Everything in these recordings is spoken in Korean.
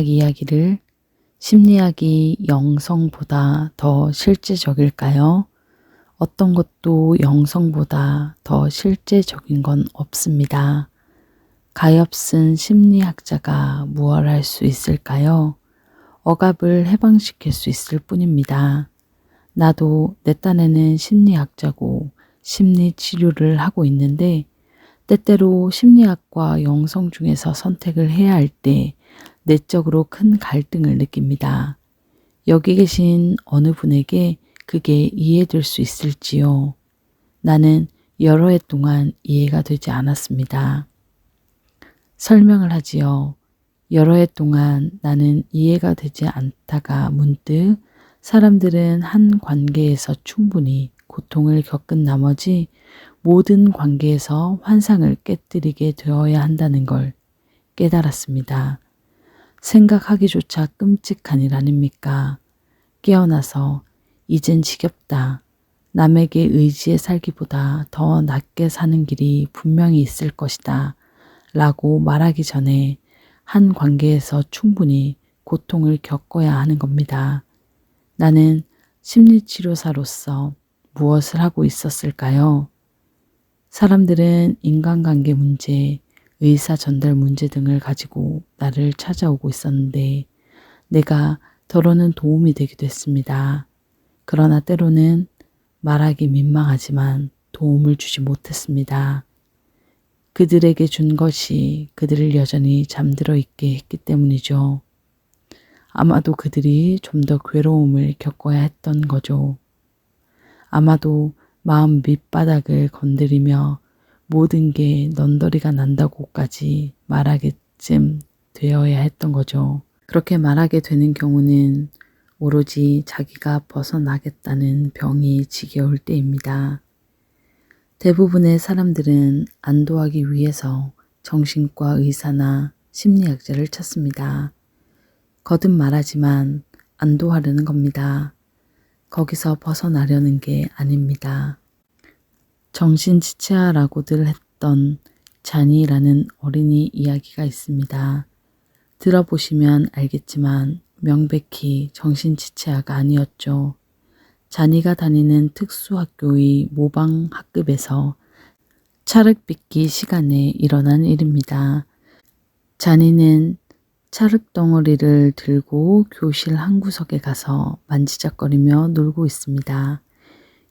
이야기를 심리학이 영성보다 더 실제적일까요? 어떤 것도 영성보다 더 실제적인 건 없습니다. 가엾은 심리학자가 무엇 할 수 있을까요? 억압을 해방시킬 수 있을 뿐입니다. 나도 내 딴에는 심리학자고 심리치료를 하고 있는데 때때로 심리학과 영성 중에서 선택을 해야 할 때 내적으로 큰 갈등을 느낍니다. 여기 계신 어느 분에게 그게 이해될 수 있을지요? 나는 여러 해 동안 이해가 되지 않았습니다. 설명을 하지요. 여러 해 동안 나는 이해가 되지 않다가 문득 사람들은 한 관계에서 충분히 고통을 겪은 나머지 모든 관계에서 환상을 깨뜨리게 되어야 한다는 걸 깨달았습니다. 생각하기조차 끔찍한 일 아닙니까? 깨어나서 이젠 지겹다. 남에게 의지해 살기보다 더 낫게 사는 길이 분명히 있을 것이다. 라고 말하기 전에 한 관계에서 충분히 고통을 겪어야 하는 겁니다. 나는 심리치료사로서 무엇을 하고 있었을까요? 사람들은 인간관계 문제, 의사 전달 문제 등을 가지고 나를 찾아오고 있었는데 내가 더러는 도움이 되기도 했습니다. 그러나 때로는 말하기 민망하지만 도움을 주지 못했습니다. 그들에게 준 것이 그들을 여전히 잠들어 있게 했기 때문이죠. 아마도 그들이 좀 더 괴로움을 겪어야 했던 거죠. 아마도 마음 밑바닥을 건드리며 모든 게 넌더리가 난다고까지 말하게쯤 되어야 했던 거죠. 그렇게 말하게 되는 경우는 오로지 자기가 벗어나겠다는 병이 지겨울 때입니다. 대부분의 사람들은 안도하기 위해서 정신과 의사나 심리학자를 찾습니다. 거듭 말하지만 안도하려는 겁니다. 거기서 벗어나려는 게 아닙니다. 정신지체아라고들 했던 자니라는 어린이 이야기가 있습니다. 들어보시면 알겠지만 명백히 정신지체아가 아니었죠. 자니가 다니는 특수학교의 모방학급에서 찰흙빚기 시간에 일어난 일입니다. 자니는 찰흙덩어리를 들고 교실 한 구석에 가서 만지작거리며 놀고 있습니다.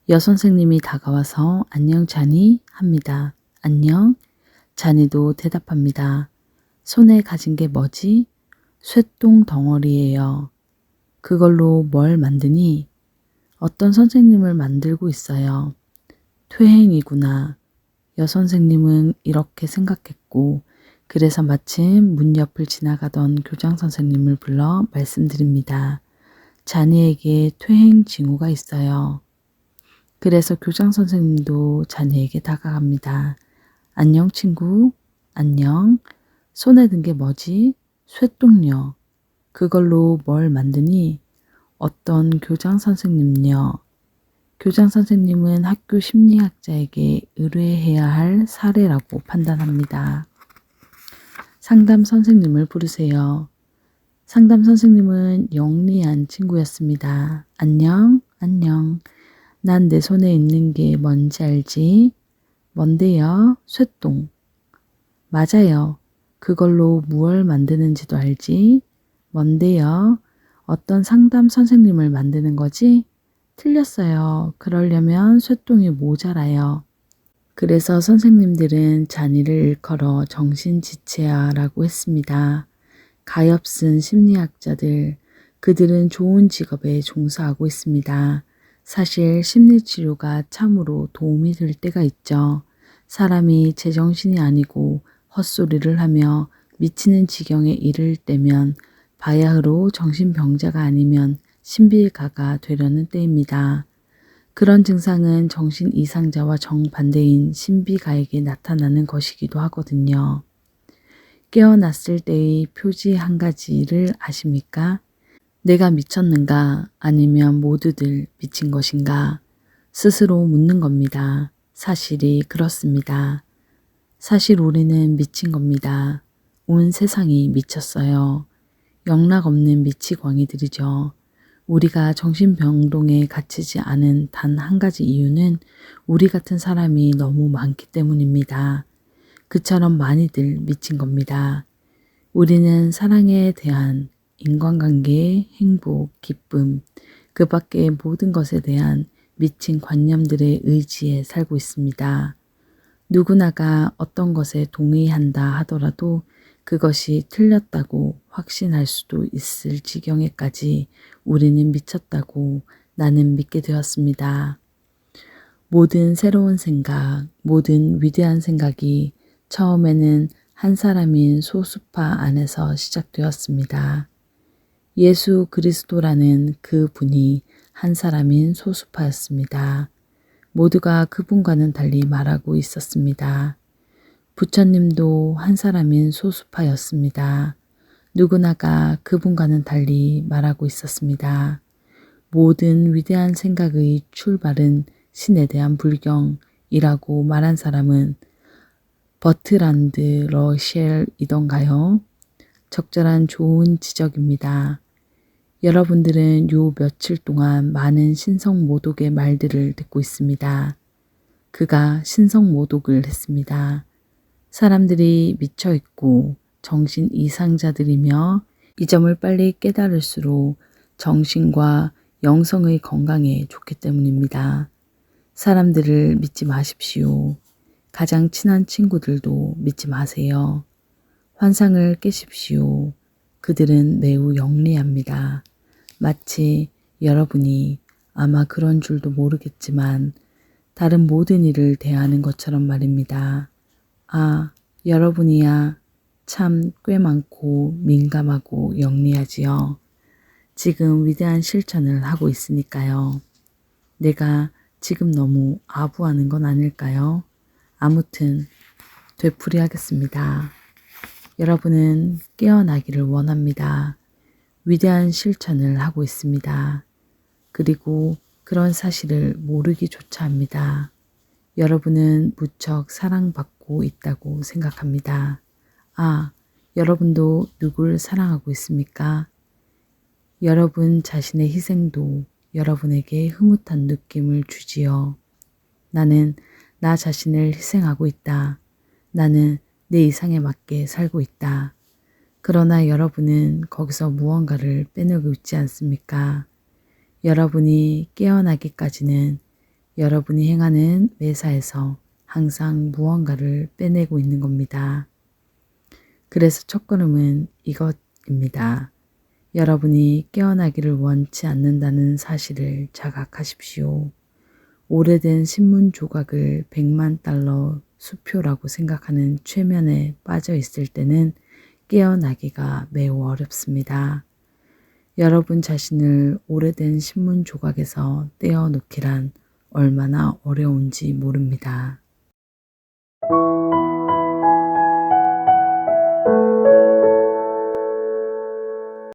여선생님이 다가와서 안녕 자니? 합니다. 안녕? 자니도 대답합니다. 손에 가진 게 뭐지? 쇠똥 덩어리예요. 그걸로 뭘 만드니? 어떤 선생님을 만들고 있어요. 퇴행이구나. 여선생님은 이렇게 생각했고 그래서 마침 문 옆을 지나가던 교장 선생님을 불러 말씀드립니다. 자니에게 퇴행 징후가 있어요. 그래서 교장 선생님도 자니에게 다가갑니다. 안녕 친구. 안녕. 손에 든 게 뭐지? 쇠똥요. 그걸로 뭘 만드니? 어떤 교장 선생님요. 교장 선생님은 학교 심리학자에게 의뢰해야 할 사례라고 판단합니다. 상담 선생님을 부르세요. 상담 선생님은 영리한 친구였습니다. 안녕, 안녕. 난 내 손에 있는 게 뭔지 알지? 뭔데요? 쇠똥. 맞아요. 그걸로 무얼 만드는지도 알지? 뭔데요? 어떤 상담 선생님을 만드는 거지? 틀렸어요. 그러려면 쇠똥이 모자라요. 그래서 선생님들은 자니를 일컬어 정신지체아라고 했습니다. 가엾은 심리학자들, 그들은 좋은 직업에 종사하고 있습니다. 사실 심리치료가 참으로 도움이 될 때가 있죠. 사람이 제정신이 아니고 헛소리를 하며 미치는 지경에 이를 때면 바야흐로 정신병자가 아니면 신비가가 되려는 때입니다. 그런 증상은 정신 이상자와 정반대인 신비가에게 나타나는 것이기도 하거든요. 깨어났을 때의 표지 한 가지를 아십니까? 내가 미쳤는가 아니면 모두들 미친 것인가 스스로 묻는 겁니다. 사실이 그렇습니다. 사실 우리는 미친 겁니다. 온 세상이 미쳤어요. 영락없는 미치광이들이죠. 우리가 정신병동에 갇히지 않은 단 한 가지 이유는 우리 같은 사람이 너무 많기 때문입니다. 그처럼 많이들 미친 겁니다. 우리는 사랑에 대한 인간관계, 행복, 기쁨, 그 밖의 모든 것에 대한 미친 관념들의 의지에 살고 있습니다. 누구나가 어떤 것에 동의한다 하더라도 그것이 틀렸다고 확신할 수도 있을 지경에까지 우리는 미쳤다고 나는 믿게 되었습니다. 모든 새로운 생각, 모든 위대한 생각이 처음에는 한 사람인 소수파 안에서 시작되었습니다. 예수 그리스도라는 그 분이 한 사람인 소수파였습니다. 모두가 그분과는 달리 말하고 있었습니다. 부처님도 한 사람인 소수파였습니다. 누구나가 그분과는 달리 말하고 있었습니다. 모든 위대한 생각의 출발은 신에 대한 불경이라고 말한 사람은 버트란드 러셀이던가요? 적절한 좋은 지적입니다. 여러분들은 요 며칠 동안 많은 신성모독의 말들을 듣고 있습니다. 그가 신성모독을 했습니다. 사람들이 미쳐있고 정신 이상자들이며 이 점을 빨리 깨달을수록 정신과 영성의 건강에 좋기 때문입니다. 사람들을 믿지 마십시오. 가장 친한 친구들도 믿지 마세요. 환상을 깨십시오. 그들은 매우 영리합니다. 마치 여러분이 아마 그런 줄도 모르겠지만 다른 모든 일을 대하는 것처럼 말입니다. 아, 여러분이야 참 꽤 많고 민감하고 영리하지요. 지금 위대한 실천을 하고 있으니까요. 내가 지금 너무 아부하는 건 아닐까요? 아무튼 되풀이하겠습니다. 여러분은 깨어나기를 원합니다. 위대한 실천을 하고 있습니다. 그리고 그런 사실을 모르기조차 합니다. 여러분은 무척 사랑받고 있다고 생각합니다. 아, 여러분도 누굴 사랑하고 있습니까? 여러분 자신의 희생도 여러분에게 흐뭇한 느낌을 주지요. 나는 나 자신을 희생하고 있다. 나는 내 이상에 맞게 살고 있다. 그러나 여러분은 거기서 무언가를 빼내고 있지 않습니까? 여러분이 깨어나기까지는 여러분이 행하는 매사에서 항상 무언가를 빼내고 있는 겁니다. 그래서 첫걸음은 이것입니다. 여러분이 깨어나기를 원치 않는다는 사실을 자각하십시오. 오래된 신문 조각을 100만 달러 수표라고 생각하는 최면에 빠져 있을 때는 깨어나기가 매우 어렵습니다. 여러분 자신을 오래된 신문 조각에서 떼어놓기란 얼마나 어려운지 모릅니다.